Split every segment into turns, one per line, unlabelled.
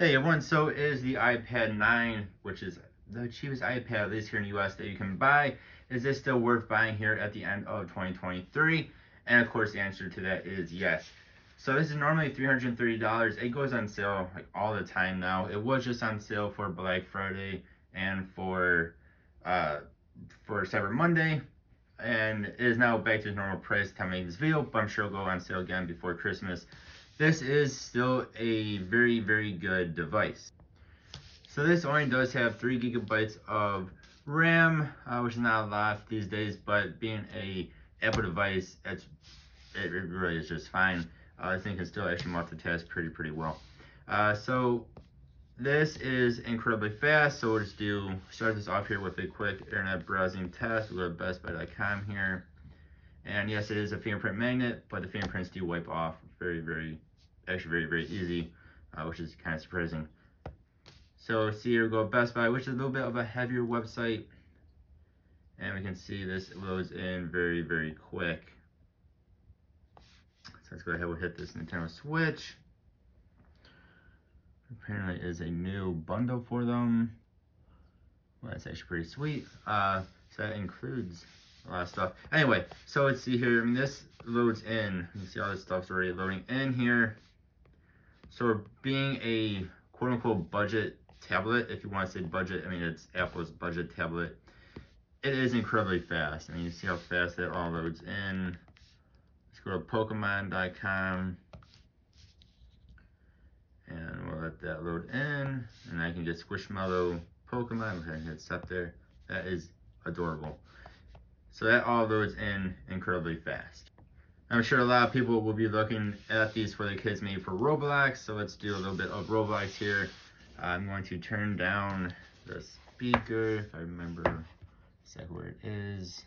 Hey everyone, so is the iPad 9, which is the cheapest iPad, at least here in the US, that you can buy. Is this still worth buying here at the end of 2023? And of course the answer to that is yes. So this is normally $330. It goes on sale like all the time now. It was just on sale for Black Friday and uh, for Cyber Monday. And it is now back to its normal price time I make this video, but I'm sure it'll go on sale again before Christmas. This is still a very, very good device. So this only does have 3 gigabytes of RAM, which is not a lot these days, but being a Apple device, it really is just fine. I think it can still actually multitask pretty well. So this is incredibly fast, so we'll just start this off here with a quick internet browsing test. We'll go to bestbuy.com here. And yes, it is a fingerprint magnet, but the fingerprints do wipe off very easy, which is kind of surprising. So see here, go Best Buy, which is a little bit of a heavier website. And we can see this loads in very quick. So let's go ahead and hit this Nintendo Switch. Apparently it is a new bundle for them. Well, that's actually pretty sweet. So that includes a lot of stuff. Anyway, so let's see here. I mean, this loads in. You can see all this stuff's already loading in here. So being a quote-unquote budget tablet, if you want to say budget, I mean, it's Apple's budget tablet. It is incredibly fast. I mean, you see how fast that all loads in. Let's go to Pokemon.com. And we'll let that load in. And I can get Squishmallow Pokemon. Go ahead and hit set there. That is adorable. So that all loads in incredibly fast. I'm sure a lot of people will be looking at these for the kids, maybe for Roblox. So let's do a little bit of Roblox here. I'm going to turn down the speaker, if I remember exactly where it is.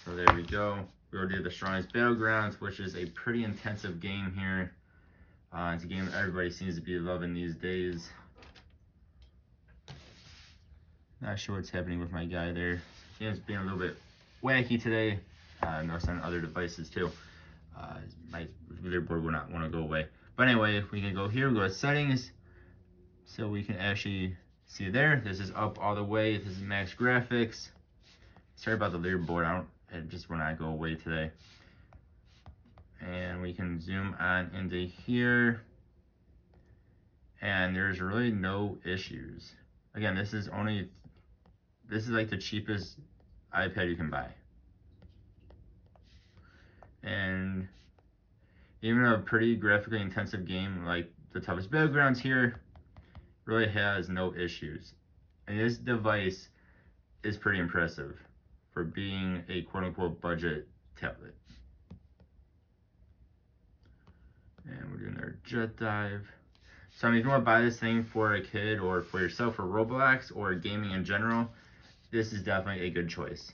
So there we go. We'll do the Strongest Battlegrounds, which is a pretty intensive game here. It's a game everybody seems to be loving these days. Not sure what's happening with my guy there. Game's being a little bit wacky today. Notice on other devices too. My leaderboard will not want to go away. But anyway, we can go here, go to settings. So we can actually see there. This is up all the way. This is max graphics. Sorry about the leaderboard. It just will not go away today. And we can zoom on into here. And there's really no issues. Again, this is like the cheapest iPad you can buy. And even a pretty graphically intensive game like the Toughest Battlegrounds here really has no issues. And this device is pretty impressive for being a quote-unquote budget tablet. And we're doing our jet dive. So I mean, if you want to buy this thing for a kid or for yourself for Roblox or gaming in general, this is definitely a good choice.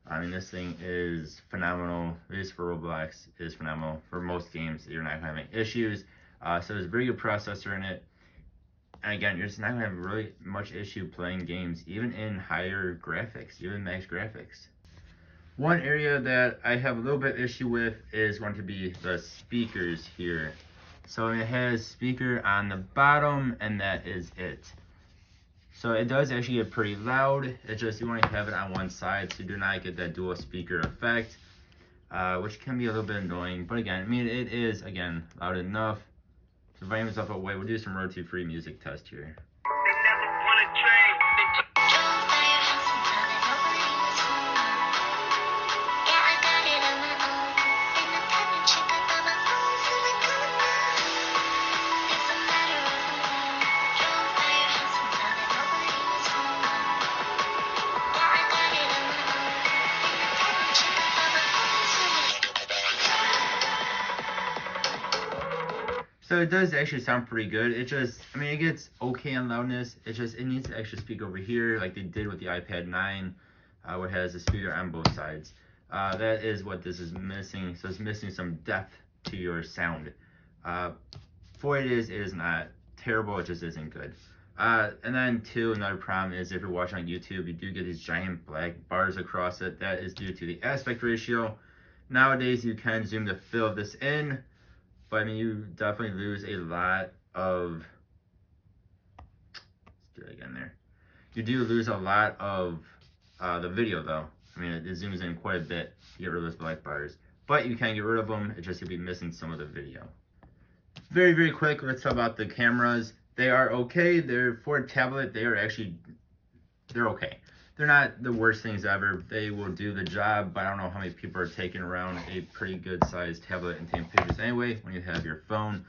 I mean, this thing is phenomenal. At least for Roblox, it is phenomenal. For most games, you're not having issues. So there's a very good processor in it. And again, you're just not going to have really much issue playing games, even in higher graphics, even max graphics. One area that I have a little bit issue with is going to be the speakers here. So it has speaker on the bottom, and that is it. So it does actually get pretty loud. It's just you want to have it on one side, so you do not get that dual speaker effect, which can be a little bit annoying. But again, I mean, it is, again, loud enough. So volume is up away. We'll do some royalty-free music test here. So it does actually sound pretty good. It just, I mean, it gets okay on loudness. It needs to actually speak over here like they did with the iPad 9, where it has a speaker on both sides. That is what this is missing. So it's missing some depth to your sound. For what it is not terrible. It just isn't good. And then two, another problem is if you're watching on YouTube, you do get these giant black bars across it. That is due to the aspect ratio. Nowadays, you can zoom to fill this in. But I mean, you definitely lose a lot of do it again there. You do lose a lot of the video though. I mean, it zooms in quite a bit to get rid of those black bars. But you can get rid of them, it's just you'll be missing some of the video. Very, very quick, let's talk about the cameras. They are okay. They're for a tablet, they're okay. They're not the worst things ever. They will do the job, but I don't know how many people are taking around a pretty good sized tablet and taking pictures anyway when you have your phone.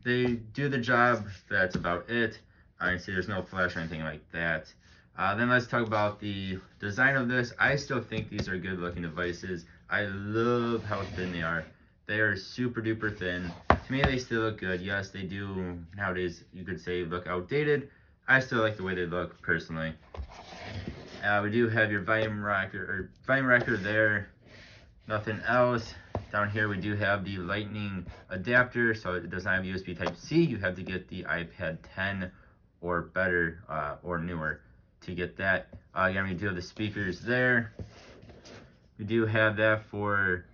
They do the job, that's about it. I see there's no flash or anything like that. Then let's talk about the design of this. I still think these are good looking devices. I love how thin they are. They are super duper thin. To me, they still look good. Yes, they do nowadays, you could say, look outdated. I still like the way they look personally. We do have your volume rocker there. Nothing else. Down here we do have the lightning adapter, so it does not have USB Type-C. You have to get the iPad 10 or better or newer to get that. Again, we do have the speakers there. We do have that for,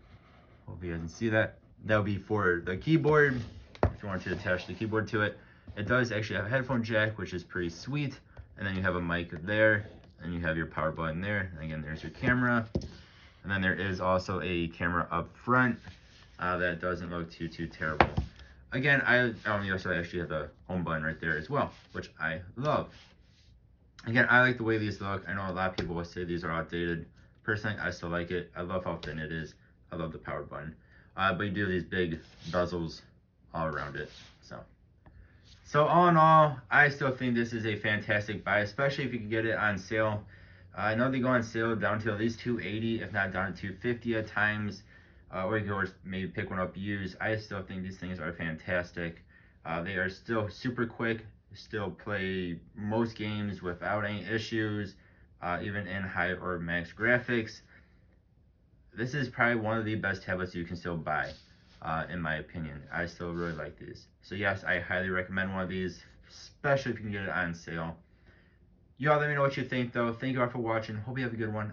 hope you guys can see that. That would be for the keyboard, if you want to attach the keyboard to it. It does actually have a headphone jack, which is pretty sweet. And then you have a mic there, and you have your power button there. And again, there's your camera. And then there is also a camera up front that doesn't look too terrible. Again, you also actually have the home button right there as well, which I love. Again, I like the way these look. I know a lot of people will say these are outdated. Personally, I still like it. I love how thin it is. I love the power button. But you do have these big bezels all around it. So all in all, I still think this is a fantastic buy, especially if you can get it on sale. I know they go on sale down to at least $280, if not down to $250 at times. Or you can always maybe pick one up used. I still think these things are fantastic. They are still super quick. Still play most games without any issues, even in high or max graphics. This is probably one of the best tablets you can still buy, in my opinion. I still really like these. So yes, I highly recommend one of these, especially if you can get it on sale. You all let me know what you think though. Thank you all for watching. Hope you have a good one.